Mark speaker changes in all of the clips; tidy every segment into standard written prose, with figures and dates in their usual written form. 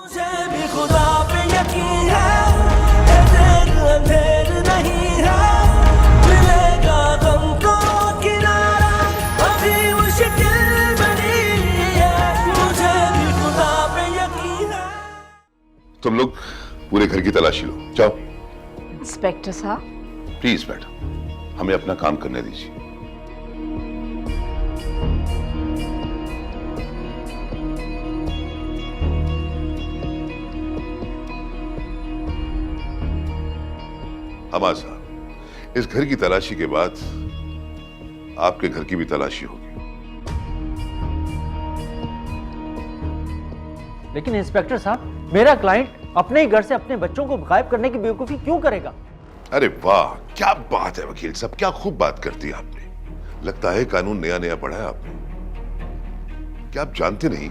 Speaker 1: मुझे भी खुदा पे यकीन है, देर अंधेर नहीं है, मिलेगा हमको किनारा, अभी मुश्किल बनी है, मुझे भी खुदा पे यकीन है।
Speaker 2: तुम लोग पूरे घर की तलाशी लो, जाओ।
Speaker 3: इंस्पेक्टर साहब,
Speaker 2: प्लीज मैडम, हमें अपना काम करने दीजिए। हमारा साहब, इस घर की तलाशी के बाद आपके घर की भी तलाशी होगी।
Speaker 4: लेकिन इंस्पेक्टर साहब, मेरा क्लाइंट अपने ही घर से अपने बच्चों को गायब करने की बेवकूफी क्यों करेगा?
Speaker 2: अरे वाह, क्या बात है वकील साहब, क्या खूब बात करती है आपने। लगता है कानून नया नया पढ़ा है आपने। क्या आप जानते नहीं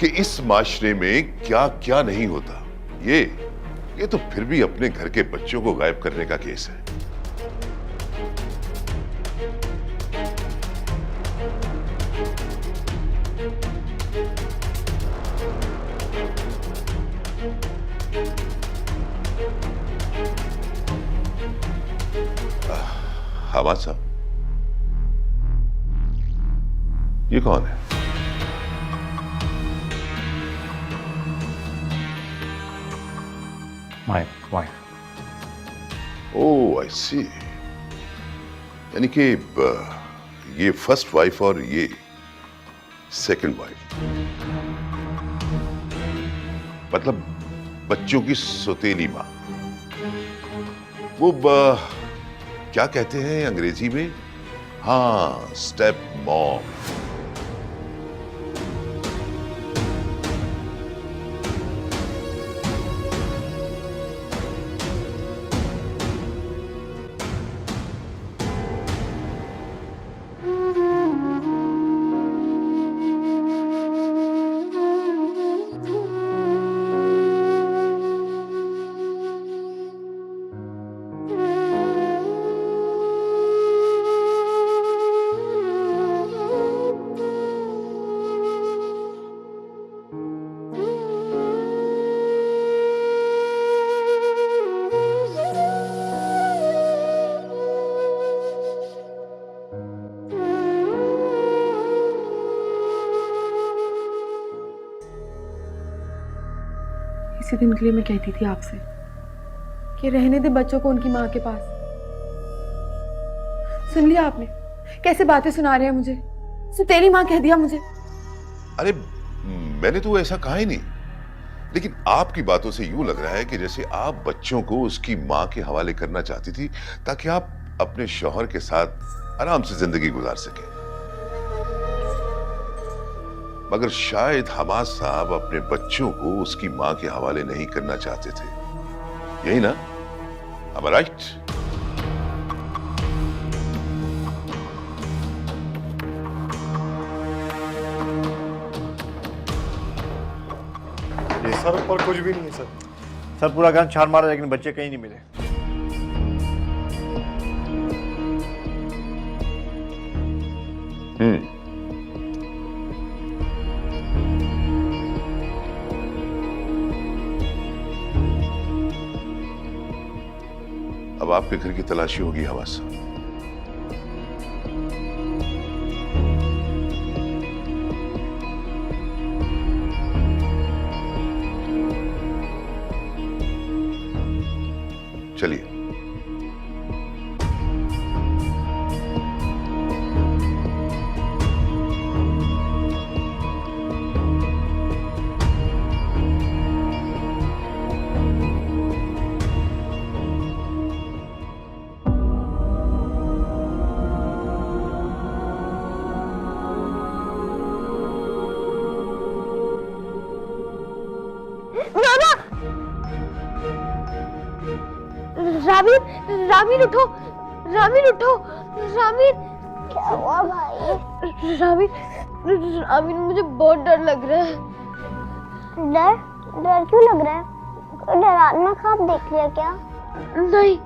Speaker 2: कि इस माशरे में क्या क्या नहीं होता? ये तो फिर भी अपने घर के बच्चों को गायब करने का केस है। हमाद साहब, ये कौन है?
Speaker 4: My wife.
Speaker 2: Oh, I see. यानी कि ये फर्स्ट वाइफ और ये सेकंड वाइफ, मतलब बच्चों की सौतेली मां। वो क्या कहते हैं अंग्रेजी में? हाँ, स्टेप मॉम।
Speaker 5: इसी दिन के लिए मैं कहती थी आपसे कि रहने दे बच्चों को उनकी माँ के पास। सुन लिया आपने? कैसे बातें सुना रहे हैं मुझे। तेरी माँ कह दिया मुझे।
Speaker 2: अरे मैंने तो ऐसा कहा ही नहीं, लेकिन आपकी बातों से यूं लग रहा है कि जैसे आप बच्चों को उसकी माँ के हवाले करना चाहती थी ताकि आप अपने शौहर के साथ आराम से जिंदगी गुजार सकें। मगर शायद हमाद साहब अपने बच्चों को उसकी मां के हवाले नहीं करना चाहते थे, यही ना? Am I right?
Speaker 6: सर पर कुछ भी नहीं है सर। सर पूरा गांव छान मारा लेकिन बच्चे कहीं नहीं मिले।
Speaker 2: अब आपके घर की तलाशी होगी हवास साहब। चलिए।
Speaker 7: रामीन उठो, रामीन उठो, रामीन। क्या हुआ भाई? रामीन मुझे बहुत डर लग रहा है। डर? डर क्यों लग रहा है? कोई डरावना ख्वाब देख लिया क्या? नहीं,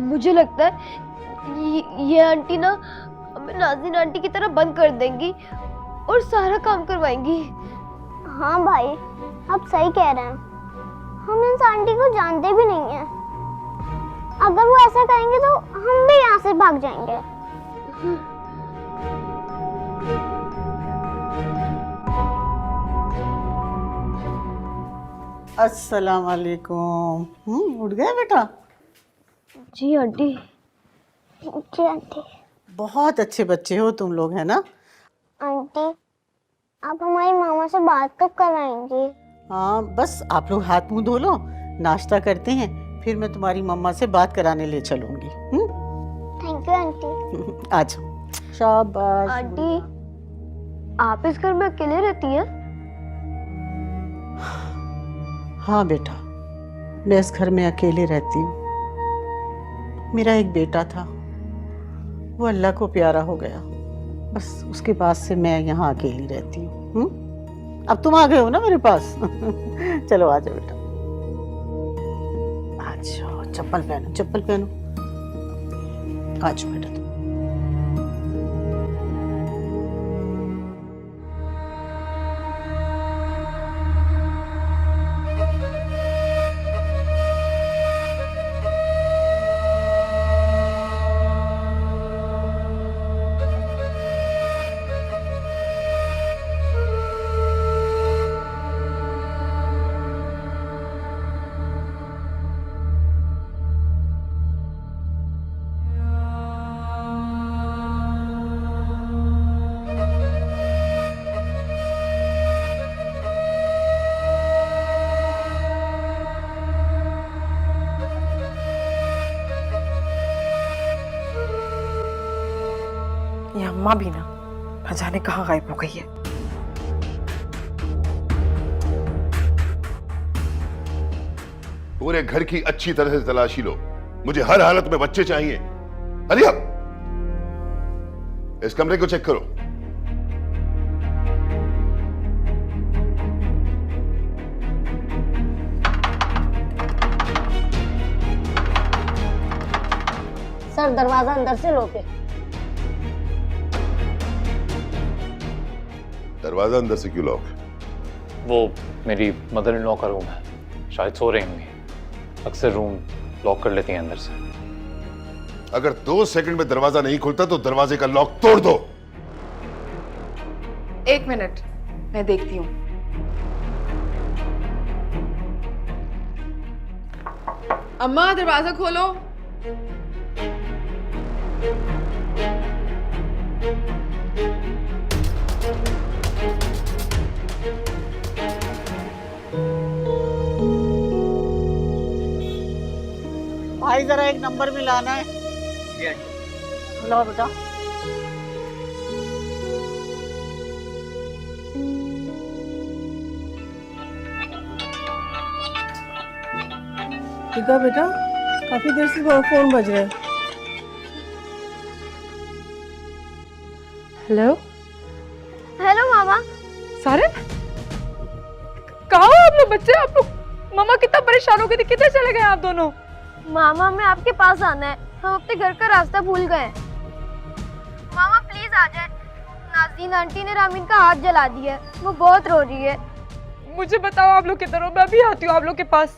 Speaker 7: मुझे लगता है ये आंटी ना हमें नाज़रीन आंटी की तरह बंद कर देंगी और सारा काम करवाएंगी। हाँ भाई, आप सही कह रहे हैं, हम इस आंटी को जानते भी नहीं हैं। अगर वो ऐसा करेंगे तो हम भी यहाँ से भाग जाएंगे।
Speaker 8: अस्सलाम वालेकुम। उठ गए बेटा?
Speaker 7: जी आंटी। जी आंटी।
Speaker 8: बहुत अच्छे बच्चे हो तुम लोग, है ना?
Speaker 7: आंटी, आप हमारी मामा से बात कब कराएंगी?
Speaker 8: हाँ, बस आप लोग हाथ मुंह धो लो, नाश्ता करते हैं, फिर मैं तुम्हारी मम्मा से बात कराने ले चलूंगी।
Speaker 7: Thank you aunty.
Speaker 8: आ जाओ। शाबाश।
Speaker 7: आंटी, आप इस घर में अकेले रहती हैं?
Speaker 8: हाँ बेटा, मैं इस घर में अकेले रहती हूँ। मेरा एक बेटा था, वो अल्लाह को प्यारा हो गया, बस उसके बाद से मैं यहाँ अकेली रहती हूँ। अब तुम आ गए हो ना मेरे पास। चलो आ जाओ बेटा, आ जाओ। चप्पल पहनो, चप्पल पहनो। आ जाओ बेटा तुम।
Speaker 5: ये अम्मा भी ना जाने कहाँ गायब हो गई है।
Speaker 2: पूरे घर की अच्छी तरह से तलाशी लो, मुझे हर हालत में बच्चे चाहिए। अलिया, इस कमरे को चेक करो।
Speaker 7: सर, दरवाजा अंदर से लॉक है।
Speaker 2: दरवाजा अंदर से क्यों लॉक है?
Speaker 9: वो मेरी मदर इन लॉ का रूम है, शायद सो रही होंगी, अक्सर रूम लॉक कर लेती हैं अंदर से।
Speaker 2: अगर 2 सेकंड में दरवाजा नहीं खुलता तो दरवाजे का लॉक तोड़ दो।
Speaker 5: 1 मिनट, मैं देखती हूँ। अम्मा, दरवाजा खोलो।
Speaker 8: भाई जरा एक नंबर मिलाना है। बुलाओ बेटा।
Speaker 5: ठीक है बेटा, काफी देर से फोन बज रहा है। हेलो
Speaker 7: हेलो मामा।
Speaker 5: सारिन, कहाँ हो आप लोग बच्चे? आप लोग, मामा कितना परेशान हो गए थे, किधर चले गए आप दोनों?
Speaker 7: मामा, मैं आपके पास आना है, हम अपने घर का रास्ता भूल गए। मामा प्लीज आ जाए। नाज़रीन आंटी ने रामीन का हाथ जला दिया है, वो बहुत रो रही है।
Speaker 5: मुझे बताओ आप लोग किधर हो, मैं अभी आती हूँ आप लोग के पास।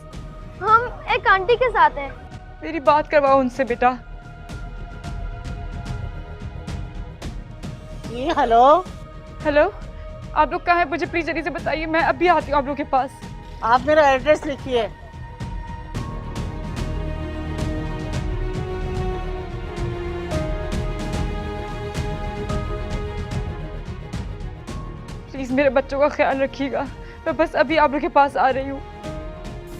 Speaker 7: हम एक आंटी के साथ हैं।
Speaker 5: मेरी बात करवाओ उनसे बेटा।
Speaker 8: जी हेलो।
Speaker 5: हेलो, आप लोग कहाँ हैं? मुझे प्लीज जल्दी से बताइए, मैं अभी आती हूँ आप लोग के पास।
Speaker 8: आप मेरा एड्रेस लिखिए।
Speaker 5: प्लीज मेरे बच्चों का ख्याल रखिएगा, मैं बस अभी आप लोग के पास आ रही हूँ।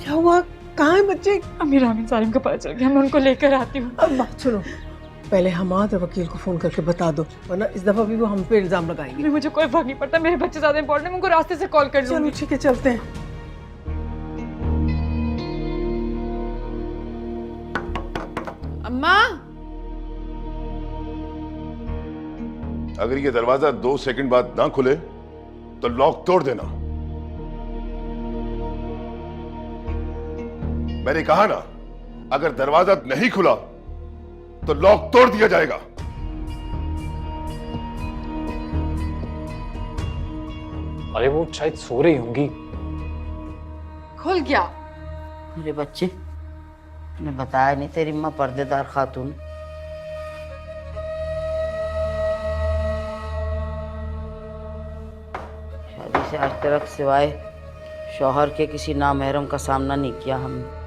Speaker 5: क्या हुआ, कहाँ है बच्चे? अम्मी रामीन सारिम का पता चल गया, मैं उनको लेकर आती हूँ।
Speaker 10: अब बात सुनो, पहले हमाद और वकील को फोन करके बता दो, वरना इस दफा भी वो हम पे इल्जाम लगाएंगे।
Speaker 5: मुझे कोई फर्क नहीं पड़ता, मेरे बच्चे ज्यादा इंपॉर्टेंट है, उनको रास्ते से कॉल कर लूंगी।
Speaker 10: चलो ठीक है, चलते हैं।
Speaker 5: अम्मा,
Speaker 2: अगर ये दरवाजा 2 सेकंड बाद ना खुले तो लॉक तोड़ देना। मैंने कहा ना, अगर दरवाजा नहीं खुला तो लॉक तोड़ दिया जाएगा।
Speaker 9: अरे वो शायद सो रही होंगी,
Speaker 5: खुल गया।
Speaker 11: मेरे बच्चे ने बताया नहीं तेरी माँ पर्देदार खातून। शादी से आज तक सिवाय शौहर के किसी नामहरम का सामना नहीं किया हमने।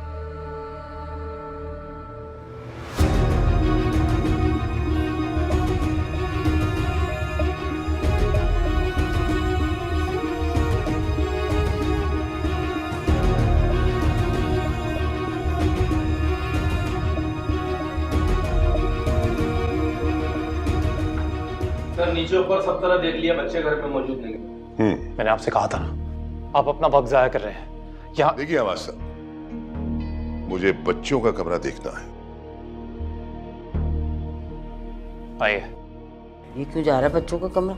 Speaker 12: सर नीचे ऊपर सब तरह देख लिया, बच्चे घर पे मौजूद नहीं।
Speaker 9: मैंने आपसे कहा था ना, आप अपना वक्त जाया कर रहे हैं। यहाँ
Speaker 2: देखिए आवाज साहब, मुझे बच्चों का कमरा देखना है।
Speaker 9: आइए।
Speaker 11: ये क्यों जा रहा है बच्चों का कमरा?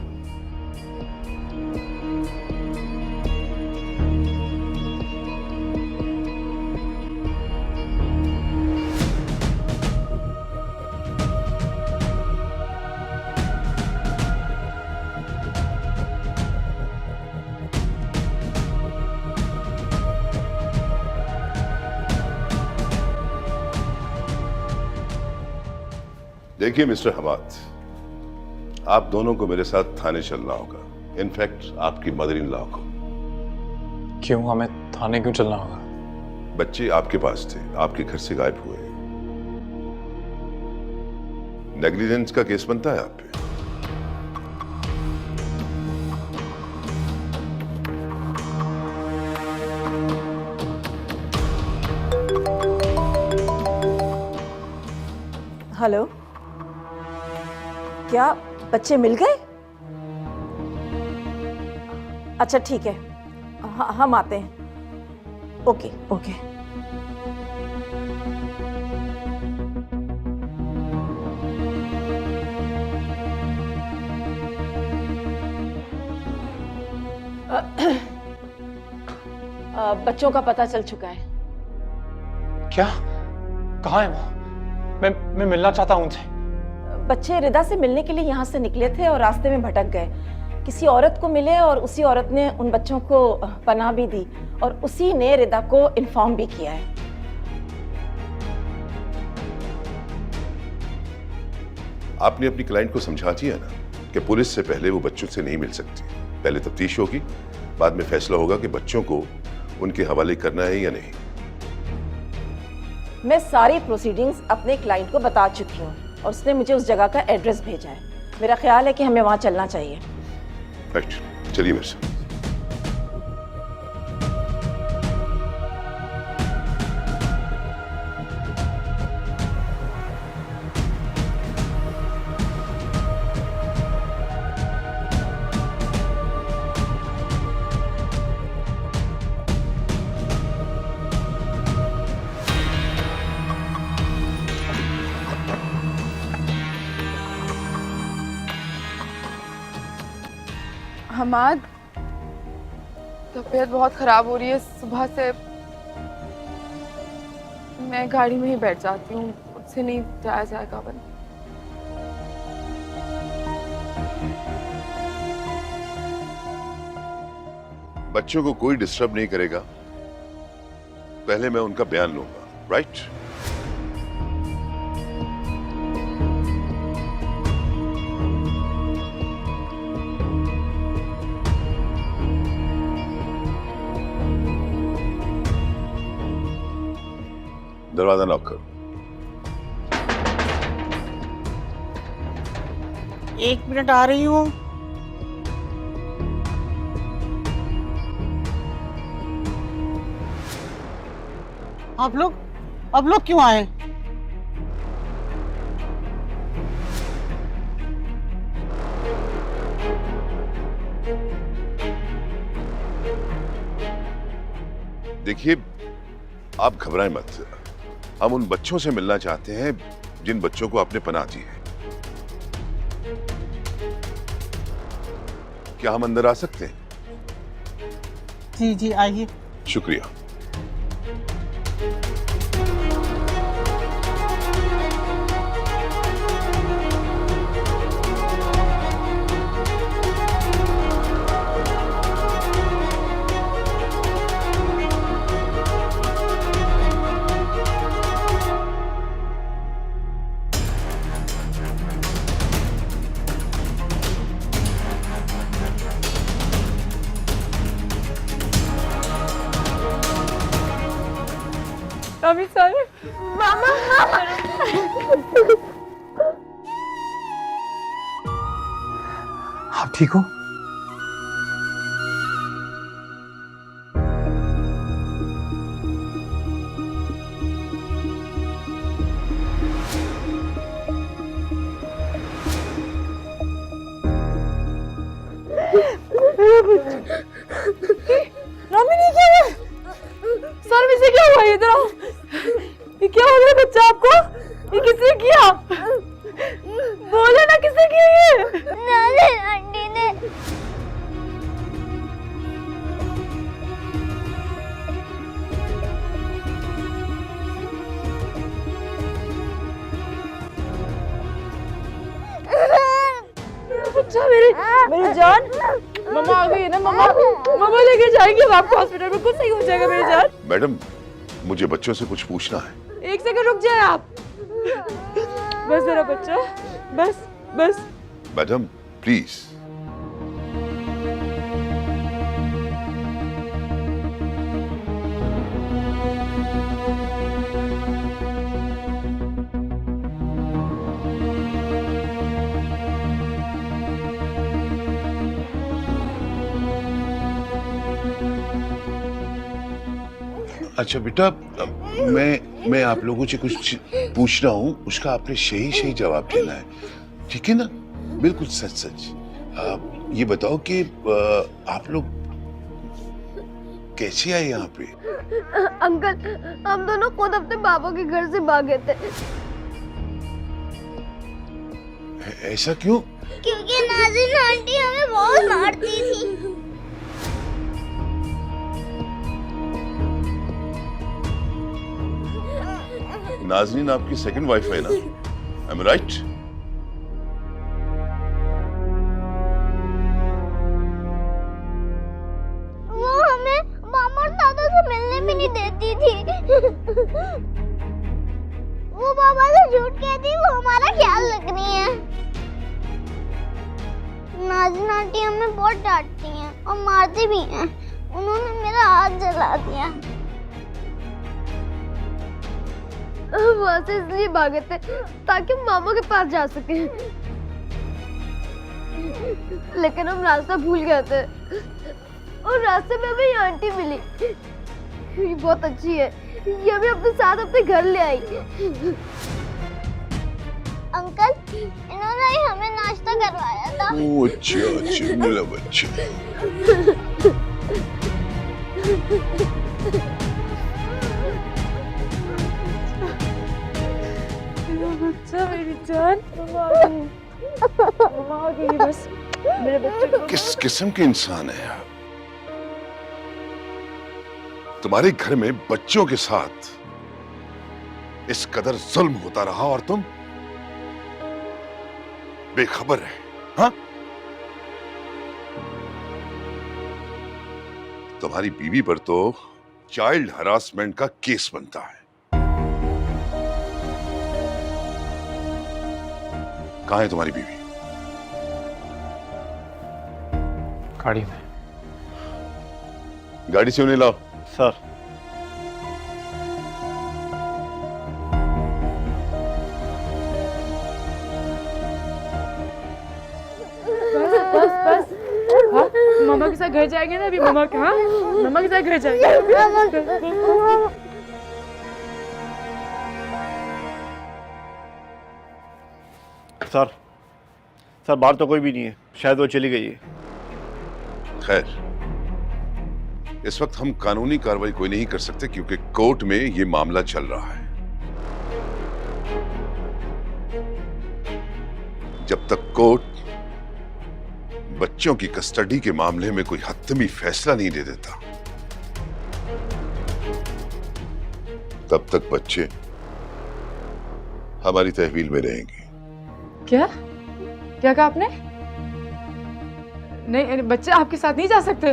Speaker 2: देखिए मिस्टर हमाद, आप दोनों को मेरे साथ थाने चलना होगा। इनफैक्ट आपकी मदर इन लॉ को।
Speaker 9: क्यों? हमें थाने क्यों चलना होगा?
Speaker 2: बच्चे आपके पास थे, आपके घर से गायब हुए। नेग्लिजेंस का केस बनता है आप पे।
Speaker 3: हेलो, क्या बच्चे मिल गए? अच्छा ठीक है, हम आते हैं। Okay okay. बच्चों का पता चल चुका है।
Speaker 9: क्या? कहाँ है वो? मैं मिलना चाहता हूँ उनसे।
Speaker 3: बच्चे रिदा से मिलने के लिए यहाँ से निकले थे और रास्ते में भटक गए। किसी औरत को मिले और उसी औरत ने उन बच्चों को पनाह भी दी और उसी ने रिदा को इन्फॉर्म भी किया है।
Speaker 2: आपने अपनी क्लाइंट को समझा दिया ना कि पुलिस से पहले वो बच्चों से नहीं मिल सकती। पहले तफ्तीश होगी, बाद में फैसला होगा कि बच्चों को उनके हवाले करना है या नहीं।
Speaker 3: मैं सारी प्रोसीडिंग्स अपने क्लाइंट को बता चुकी हूँ और उसने मुझे उस जगह का एड्रेस भेजा है। मेरा ख्याल है कि हमें वहाँ चलना चाहिए।
Speaker 2: राइट, चलिए मेरे साथ।
Speaker 5: हमाद, तबीयत बहुत खराब हो रही है सुबह से। मैं गाड़ी में ही बैठ जाती हूँ, मुझसे नहीं जाया जाएगा। बन
Speaker 2: बच्चों को कोई डिस्टर्ब नहीं करेगा, पहले मैं उनका बयान लूंगा। राइट? दरवाजा नॉक करो।
Speaker 8: 1 मिनट आ रही हूँ। आप लोग क्यों आए?
Speaker 2: देखिए, आप घबराएं मत। हम उन बच्चों से मिलना चाहते हैं जिन बच्चों को आपने पनाह दी है। क्या हम अंदर आ सकते हैं?
Speaker 8: जी जी, आइए।
Speaker 2: शुक्रिया।
Speaker 5: रामीन साहब,
Speaker 7: मामा
Speaker 6: आप ठीक हो?
Speaker 5: रामीन ये क्या हुआ? सर इसे क्या हुआ? इधर आओ। ये क्या हो गया बच्चा आपको? ये किसने किया? बोले ना किसने किया ये?
Speaker 7: नाज़रीन आंटी ने।
Speaker 5: बच्चा मेरी जान, मम्मा आ गई है ना? मम्मा लेके जाएंगे अब आपको हॉस्पिटल में, कुछ सही हो जाएगा मेरी जान।
Speaker 2: मैडम, मुझे बच्चों से कुछ पूछना है।
Speaker 5: एक सेकंड रुक जाए आप। बस मेरा बच्चा, बस बस।
Speaker 2: Madam please. अच्छा बेटा, मैं आप लोगों से कुछ पूछ रहा हूँ, उसका आपने सही जवाब देना है, ठीक है ना? बिल्कुल सच सच। ये बताओ कि आप लोग कैसे आए यहाँ पे?
Speaker 7: अंकल, हम दोनों खुद अपने पापा के घर से भागे थे।
Speaker 2: ऐसा क्यों?
Speaker 7: क्योंकि नाज़रीन आंटी हमें बहुत मारती थी।
Speaker 2: नाज़रीन आपकी सेकंड वाइफ है ना? I am right?
Speaker 7: वो हमें मामा और दादा से मिलने भी नहीं देती थी। वो पापा से झूठ कहती वो हमारा ख्याल रख रही है। नाज़रीन आंटी हमें बहुत डांटती हैं और मारती भी हैं। उन्होंने मेरा हाथ जला दिया। वहाँ से इसलिए भागे थे ताकि हम मामा के पास जा सके, लेकिन हम रास्ता भूल गए थे और रास्ते में हमें आंटी मिली। ये बहुत अच्छी है, ये हमें अपने साथ अपने घर ले आई। अंकल, इन्होंने ही हमें नाश्ता करवाया था।
Speaker 2: ओह अच्छा, मेरा बच्चा।
Speaker 5: बच्चा मेरी जान, मम्मा आ गई बस। मेरे बच्चे को
Speaker 2: किस किस्म के इंसान है आप? तुम्हारे घर में बच्चों के साथ इस कदर जुल्म होता रहा और तुम बेखबर है, हाँ? तुम्हारी बीवी पर तो चाइल्ड हरासमेंट का केस बनता है। कहाँ है तुम्हारी बीवी?
Speaker 9: गाड़ी में।
Speaker 2: गाड़ी से उन्हें लाओ।
Speaker 6: सर।
Speaker 5: बस। हाँ, मामा के साथ घर जाएंगे ना अभी। मामा के साथ घर जाएंगे।
Speaker 6: सर बाहर तो कोई भी नहीं है, शायद वो चली गई है।
Speaker 2: खैर, इस वक्त हम कानूनी कार्रवाई कोई नहीं कर सकते क्योंकि कोर्ट में ये मामला चल रहा है। जब तक कोर्ट बच्चों की कस्टडी के मामले में कोई हतमी फैसला नहीं दे देता, तब तक बच्चे हमारी तहवील में रहेंगे।
Speaker 5: क्या कहा आपने? नहीं, बच्चे आपके साथ नहीं जा सकते।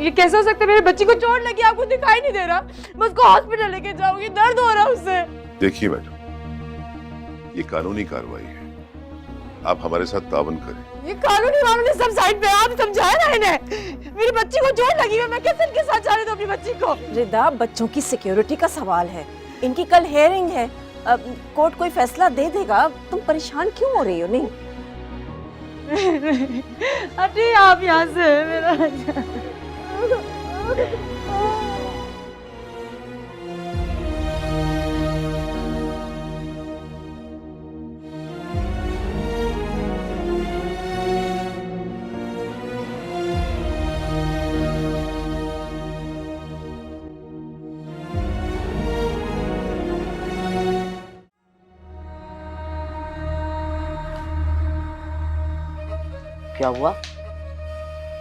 Speaker 5: ये कैसे हो सकता है? मेरे बच्ची को चोट लगी, आपको दिखाई नहीं दे रहा? मैं उसको हॉस्पिटल लेके जाऊंगी, दर्द हो रहा है उससे।
Speaker 2: देखिए मैडम, ये कानूनी कार्रवाई है, आप हमारे साथ तावन करें।
Speaker 5: ये कानूनी मामले सब साइड पे, आप समझाए ना इन्हें। मेरी बच्ची को चोट लगी है, मैं कैसे इनके साथ जा रही हूँ अपनी बच्ची को।
Speaker 3: रिदा, बच्चों की सिक्योरिटी का सवाल है, इनकी कल हेयरिंग है, अब कोर्ट कोई फैसला दे देगा, तुम परेशान क्यों हो रही हो? नहीं
Speaker 5: हटिए आप यहाँ से, मेरा
Speaker 11: क्या हुआ?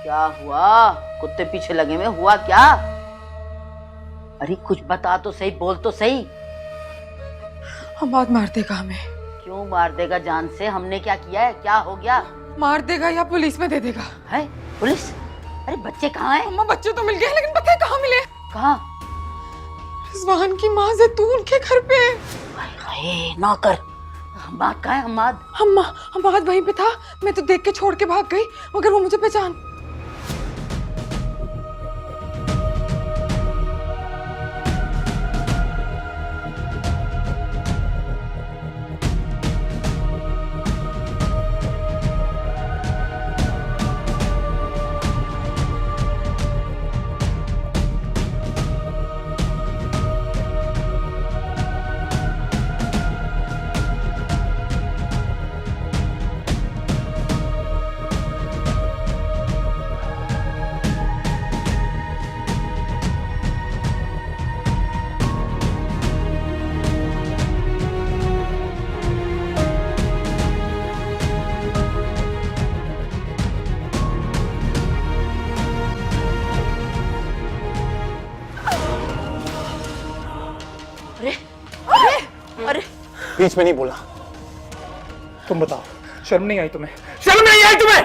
Speaker 11: क्या हुआ? कुत्ते पीछे लगे में हुआ क्या? अरे कुछ बता तो सही, बोल तो सही।
Speaker 5: हमाद मार देगा हमें।
Speaker 11: क्यों मार देगा? जान से हमने क्या किया है? क्या हो गया?
Speaker 5: मार देगा या पुलिस में दे देगा।
Speaker 11: है पुलिस? अरे बच्चे कहाँ हैं?
Speaker 5: अम्मा बच्चे तो मिल गए, लेकिन पता है कहाँ मिले?
Speaker 11: कहाँ?
Speaker 5: रिजवान की माँ जैतून के घर पे।
Speaker 11: हाय नौकर, हम्माद कहाँ है? हम्माद?
Speaker 5: हम्माद वहीं पे था, मैं तो देख के छोड़ के भाग गई, मगर वो मुझे पहचान।
Speaker 12: बीच में नहीं बोला। तुम बताओ, शर्म नहीं आई तुम्हें? शर्म नहीं आई तुम्हें?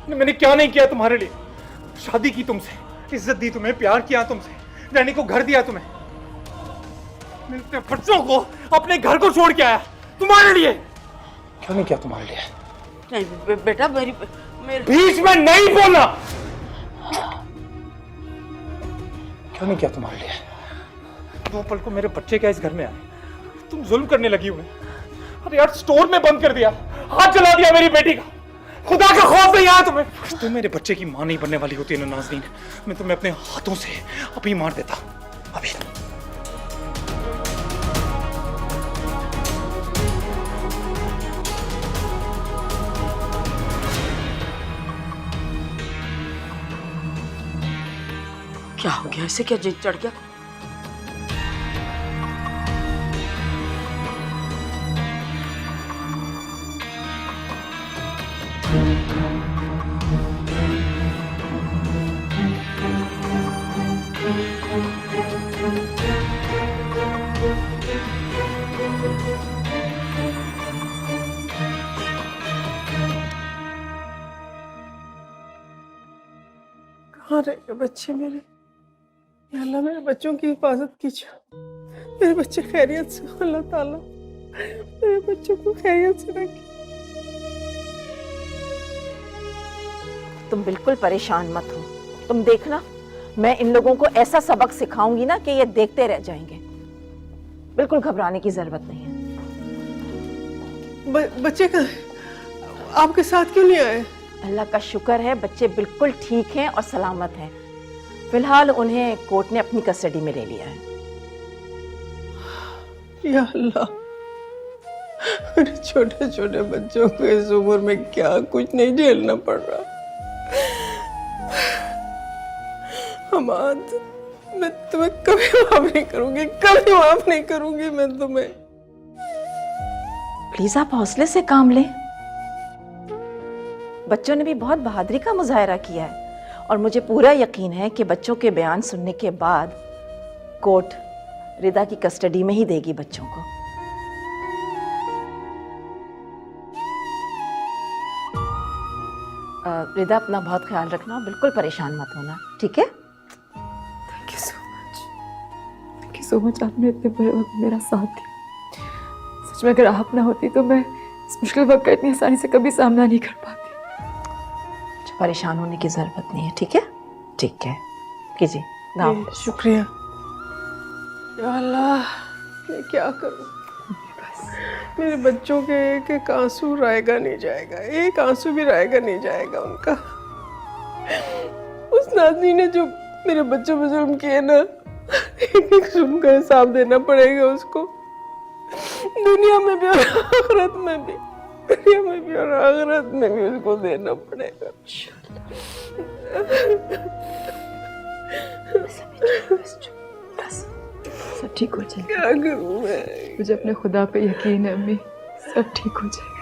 Speaker 12: मैंने क्या नहीं किया तुम्हारे लिए? शादी की तुमसे, इज्जत दी तुम्हें, प्यार किया तुमसे, रहने को घर दिया तुम्हें। मैं अपने बच्चों को, अपने घर को छोड़ के आया तुम्हारे लिए। क्यों नहीं किया तुम्हारे लिए?
Speaker 11: नहीं बेटा, मेरी
Speaker 12: बीच में नहीं बोलना। क्यों नहीं किया तुम्हारे लिए? 2 पल को मेरे बच्चे क्या इस घर में आए, तुम जुल्म करने लगी हुई। अरे यार, स्टोर में बंद कर दिया, हाथ जला दिया मेरी बेटी का। खुदा का खौफ नहीं आया तुम्हें? तुम मेरे बच्चे की मां नहीं बनने वाली होती ना नाज़नीन, मैं तुम्हें अपने हाथों से अभी मार देता। अभी
Speaker 11: क्या हो गया? ऐसे क्या जिद चढ़ गया?
Speaker 10: कहाँ रह गए बच्चे मेरे? या अल्लाह मेरे बच्चों की हिफाजत कीजिए, मेरे बच्चे खैरियत से, अल्लाह ताला मेरे बच्चों को खैरियत से रखे।
Speaker 3: तुम बिल्कुल परेशान मत हो, तुम देखना, मैं इन लोगों को ऐसा सबक सिखाऊंगी ना कि ये देखते रह जाएंगे। बिल्कुल घबराने की जरूरत नहीं है।
Speaker 10: बच्चे का आपके साथ क्यों नहीं आए?
Speaker 3: अल्लाह का शुक्र है, बच्चे बिल्कुल ठीक हैं और सलामत हैं। फिलहाल उन्हें कोर्ट ने अपनी कस्टडी में ले लिया है।
Speaker 10: या अल्लाह, मेरे छोटे छोटे बच्चों को इस उम्र में क्या कुछ नहीं झेलना पड़ रहा। हमाद, मैं तुम्हें कभी माफ नहीं करूंगी, कभी माफ नहीं करूंगी मैं तुम्हें।
Speaker 3: प्लीज आप हौसले से काम लें। बच्चों ने भी बहुत बहादुरी का मुजाहरा किया है और मुझे पूरा यकीन है कि बच्चों के बयान सुनने के बाद कोर्ट रिदा की कस्टडी में ही देगी बच्चों को। रिदा, अपना बहुत ख्याल रखना, बिल्कुल परेशान मत होना, ठीक है?
Speaker 5: Thank you so much, thank you so much. आपने इतने बुरे वक्त मेरा साथ दिया। सच में अगर आप ना होती तो मैं इस मुश्किल वक्त का इतनी आसानी से कभी सामना नहीं कर पाती।
Speaker 3: अच्छा, परेशान होने की जरूरत नहीं है, ठीक है? ठीक है, कीजिए।
Speaker 10: ये शुक्रिया। या अल्लाह, मैं क्या करूं? मेरे बच्चों के एक एक आंसू रायगा नहीं जाएगा, एक आंसू भी रायगा नहीं जाएगा उनका। उस नाज़नी ने जो मेरे बच्चों पे जुल्म किए ना, एक एक जुल्म का हिसाब देना पड़ेगा उसको, दुनिया में भी और आखिरत में भी, दुनिया में भी और आखिरत में भी उसको देना पड़ेगा।
Speaker 5: सब ठीक हो जाएगा।
Speaker 10: क्या करूं मैं?
Speaker 5: मुझे अपने खुदा पे यकीन है अम्मी, सब ठीक हो जाएगा।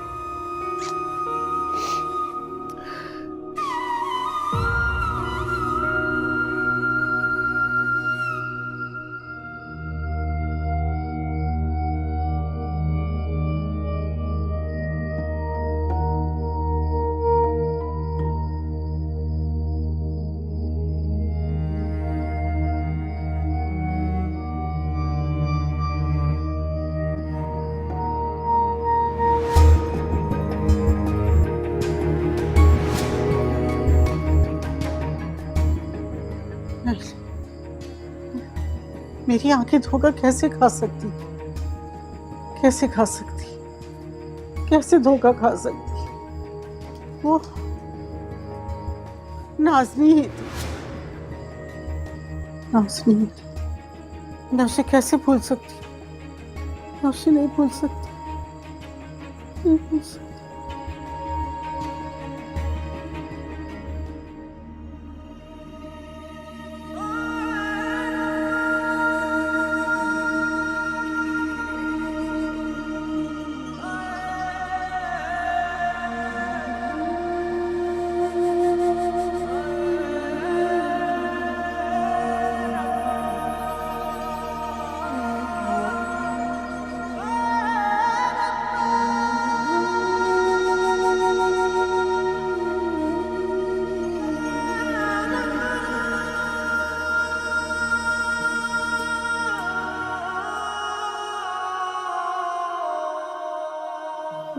Speaker 8: मेरी आंखें धोखा कैसे खा सकती, कैसे खा सकती, कैसे धोखा खा सकती? वो नाज़नी ही थी, नाज़नी ही थी। मैं उसे कैसे भूल सकती? मैं उसे नहीं भूल सकती, नहीं भूल सकती।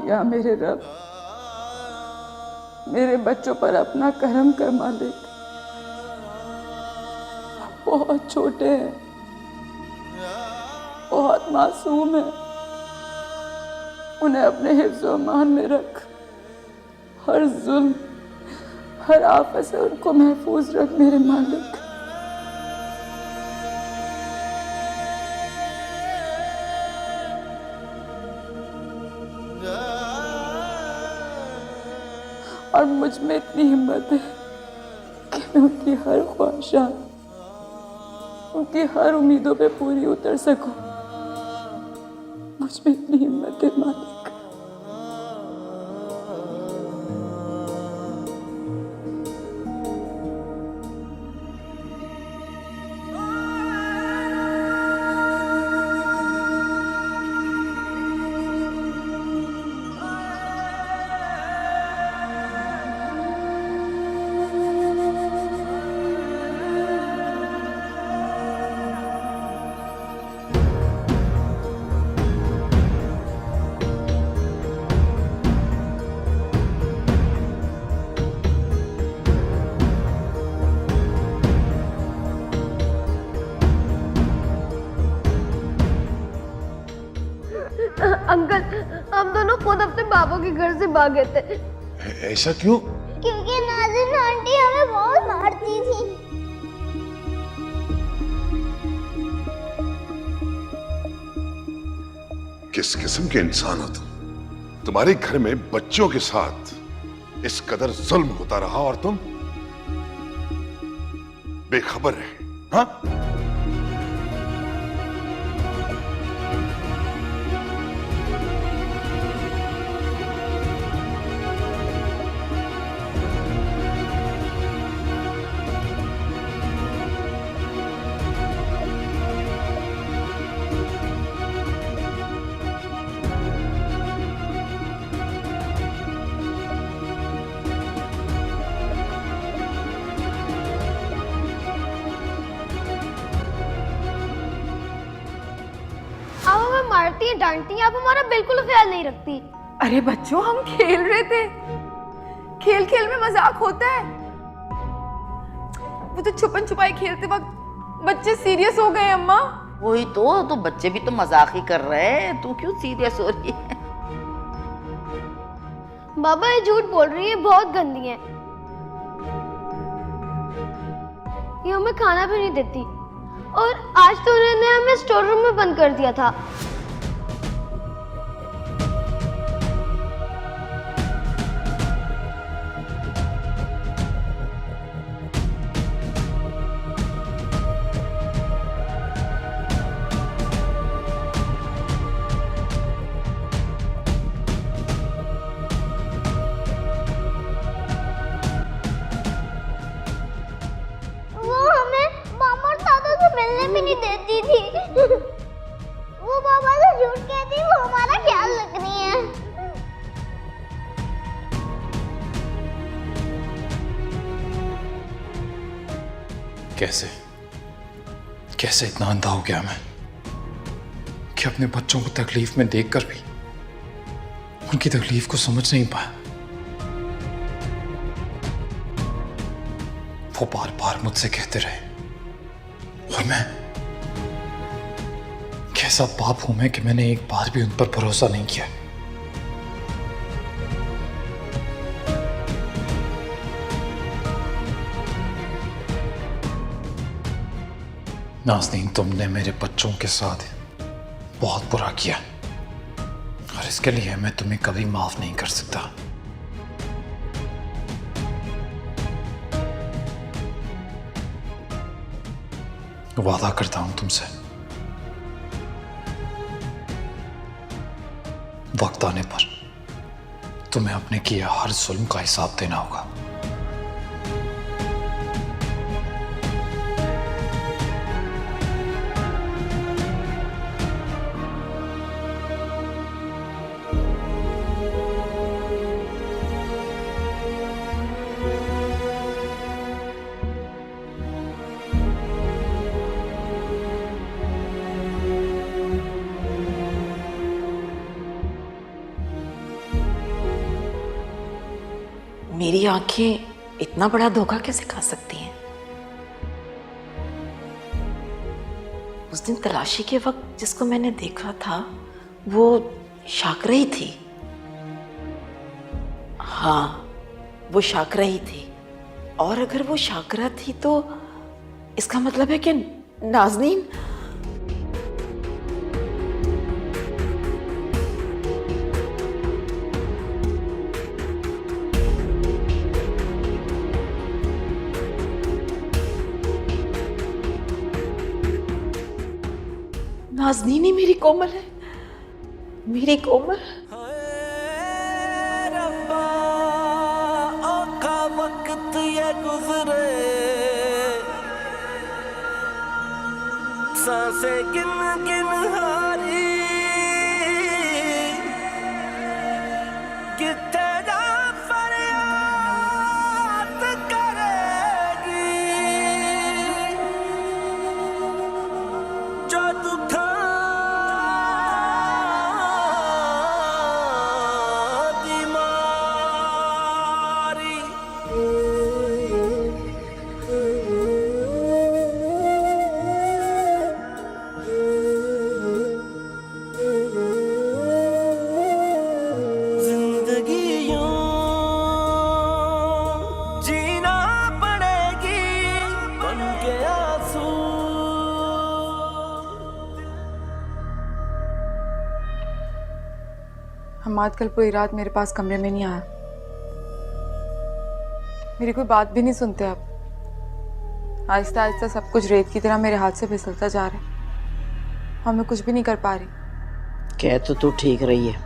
Speaker 5: या मेरे रब, मेरे बच्चों पर अपना करम कर मालिक। बहुत छोटे हैं, बहुत मासूम हैं, उन्हें अपने हिफ्ज़ मान में रख। हर जुल्म, हर आफत से उनको महफूज रख मेरे मालिक। और मुझ में इतनी हिम्मत है कि मैं उनकी हर ख्वाहिशात, उनकी हर उम्मीदों पे पूरी उतर सकूं। मुझ में इतनी हिम्मत है मालिक।
Speaker 7: अंकल, हम दोनों खुद अपने बाबू के घर से भागे थे।
Speaker 2: ऐसा क्यों?
Speaker 7: क्योंकि नाज़रीन आंटी हमें बहुत मारती थी।
Speaker 2: किस किस्म के इंसान हो तुम? तुम्हारे घर में बच्चों के साथ इस कदर जुल्म होता रहा और तुम बेखबर रहे, हाँ?
Speaker 7: आप हमें मारती है, डांटती है, आप हमारा बिल्कुल ख्याल नहीं रखती।
Speaker 5: अरे बच्चों, हम खेल रहे थे। खेल खेल में मजाक होता है। वो तो छुपन छुपाई खेलते वक्त बच्चे सीरियस हो गए अम्मा।
Speaker 11: वही तो बच्चे भी तो मजाक ही कर रहे हैं, तू क्यों सीरियस हो रही है?
Speaker 7: बाबा ये झूठ बोल रही है, बहुत गंदी है। ये हमें खाना भी नहीं देती, और आज तो उन्होंने हमें स्टोर रूम में बंद कर दिया था। भी नहीं देती थी। वो बाबा से झूठ कहती, वो हमारा ख्याल रख रही है।
Speaker 9: कैसे इतना अंधा हो गया मैं कि अपने बच्चों को तकलीफ में देखकर भी उनकी तकलीफ को समझ नहीं पाया। वो बार बार मुझसे कहते रहे, और मैं कैसा पाप हूं मैं कि मैंने एक बार भी उन पर भरोसा नहीं किया। नाज़नीन, तुमने मेरे बच्चों के साथ बहुत बुरा किया, और इसके लिए मैं तुम्हें कभी माफ नहीं कर सकता। वादा करता हूं तुमसे, वक्त आने पर तुम्हें अपने किए हर जुल्म का हिसाब देना होगा।
Speaker 3: मेरी आंखें इतना बड़ा धोखा कैसे खा सकती हैं? उस दिन तलाशी के वक्त जिसको मैंने देखा था वो शाकरा ही थी। हाँ, वो शाकरा ही थी, और अगर वो शाकरा थी तो इसका मतलब है कि नाज़नीन नाज़नीन ही मेरी कोमल है, मेरी कोमल।
Speaker 1: औखा वक्त ये गुजरे, सांसें गिन गिन हारी, किथे जा फरियाद करेगी, जो दुखा
Speaker 5: हमाद कल पूरी रात मेरे पास कमरे में नहीं आया। मेरी कोई बात भी नहीं सुनते अब। आहिस्ता आहिस्ता सब कुछ रेत की तरह मेरे हाथ से फिसलता जा रहा है, और मैं कुछ भी नहीं कर पा रही।
Speaker 11: कह तो तू ठीक रही है,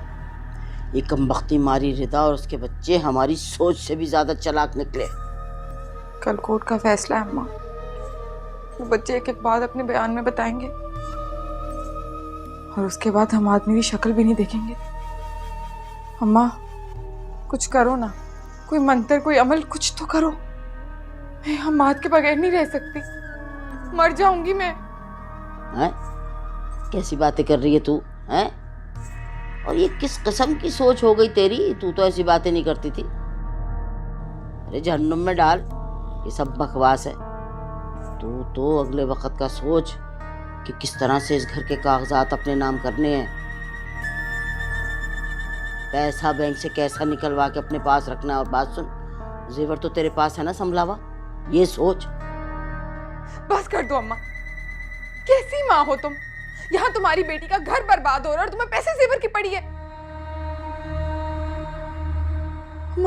Speaker 11: ये कमबख्ती मारी रिदा और उसके बच्चे हमारी सोच से भी ज्यादा चालाक निकले।
Speaker 5: कल कोर्ट का फैसला है अम्मा, वो बच्चे एक एक बात अपने बयान में बताएंगे, और उसके बाद हम आज मेरी शक्ल भी नहीं देखेंगे। अम्मा कुछ करो ना, कोई मंत्र, कोई अमल, कुछ तो करो। मैं हमाद के बगैर नहीं रह सकती, मर जाऊंगी मैं।
Speaker 11: हैं? कैसी बातें कर रही है तू? हैं? और ये किस किस्म की सोच हो गई तेरी? तू तो ऐसी बातें नहीं करती थी। अरे जहन्नुम में डाल, ये सब बकवास है। तू तो अगले वक्त का सोच कि किस तरह से इस घर के कागजात अपने नाम करने हैं, पैसा बैंक से कैसा निकलवा के अपने पास रखना है। और बात सुन, जेवर तो तेरे पास है ना संभला हुआ, ये सोच।
Speaker 10: बस कर दो अम्मा, कैसी माँ हो तुम? यहाँ तुम्हारी बेटी का घर बर्बाद हो रहा है और तुम्हें पैसे जेवर की पड़ी है।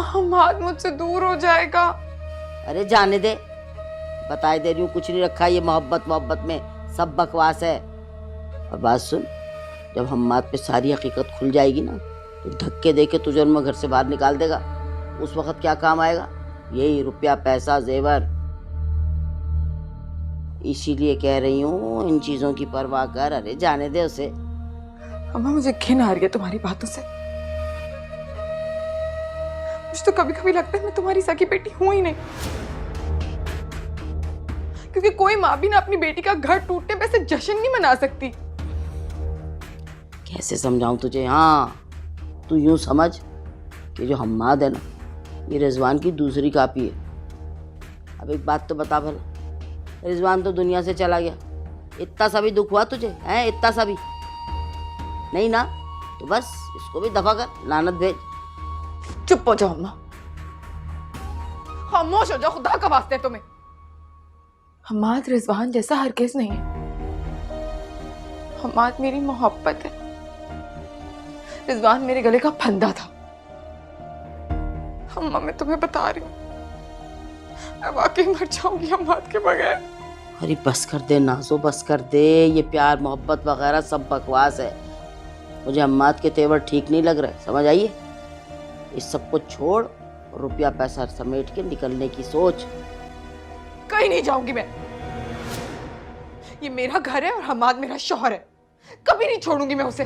Speaker 10: हमाद मुझसे दूर हो जाएगा।
Speaker 11: अरे जाने दे, बताए दे रही हूँ, कुछ नहीं रखा ये मोहब्बत में, सब बकवास है। और बात सुन, जब हम्माद पे सारी हकीकत खुल जाएगी ना, तो धक्के दे के तुझे उनमें घर से बाहर निकाल देगा। उस वक्त क्या काम आएगा? यही रुपया पैसा जेवर। इसीलिए कह रही हूँ इन चीजों की परवाह कर। अरे जाने दे उसे।
Speaker 10: अम्मा मुझे घिन आ रही है तुम्हारी बातों से। मुझे तो कभी कभी लगता है मैं तुम्हारी सगी बेटी हूं ही नहीं, क्योंकि कोई माँ भी ना अपनी बेटी का घर टूटने पे ऐसे जश्न नहीं मना सकती।
Speaker 11: कैसे समझाऊं तुझे? हाँ, तू यूं समझ कि जो हम्माद है ना, ये रिजवान की दूसरी कॉपी है। अब एक बात तो बता भला, रिजवान तो दुनिया से चला गया, इतना सा भी दुख हुआ तुझे? हैं इतना सा भी नहीं ना? तो बस इसको भी दफा कर, लानत भेज।
Speaker 10: चुप हो जाओ अम्मा, खामोश हो जाओ, खुदा का वास्ते तुम्हें। हमाद रिजवान जैसा हरगिज़ नहीं है। हमाद मेरी मोहब्बत है, रिजवान मेरे गले का फंदा था। अम्मा मैं तुम्हें बता रही हूँ, मैं वाकई मर जाऊंगी हमाद के बगैर।
Speaker 11: अरे बस कर दे नाजो, बस कर दे। ये प्यार मोहब्बत वगैरह सब बकवास है। मुझे हम्माद के तेवर ठीक नहीं लग रहे, समझ आइए? इस सब को छोड़, रुपया पैसा समेट के निकलने की सोच।
Speaker 10: कहीं नहीं जाऊंगी मैं। ये मेरा घर है और हमाद मेरा शौहर है, कभी नहीं छोड़ूंगी मैं उसे।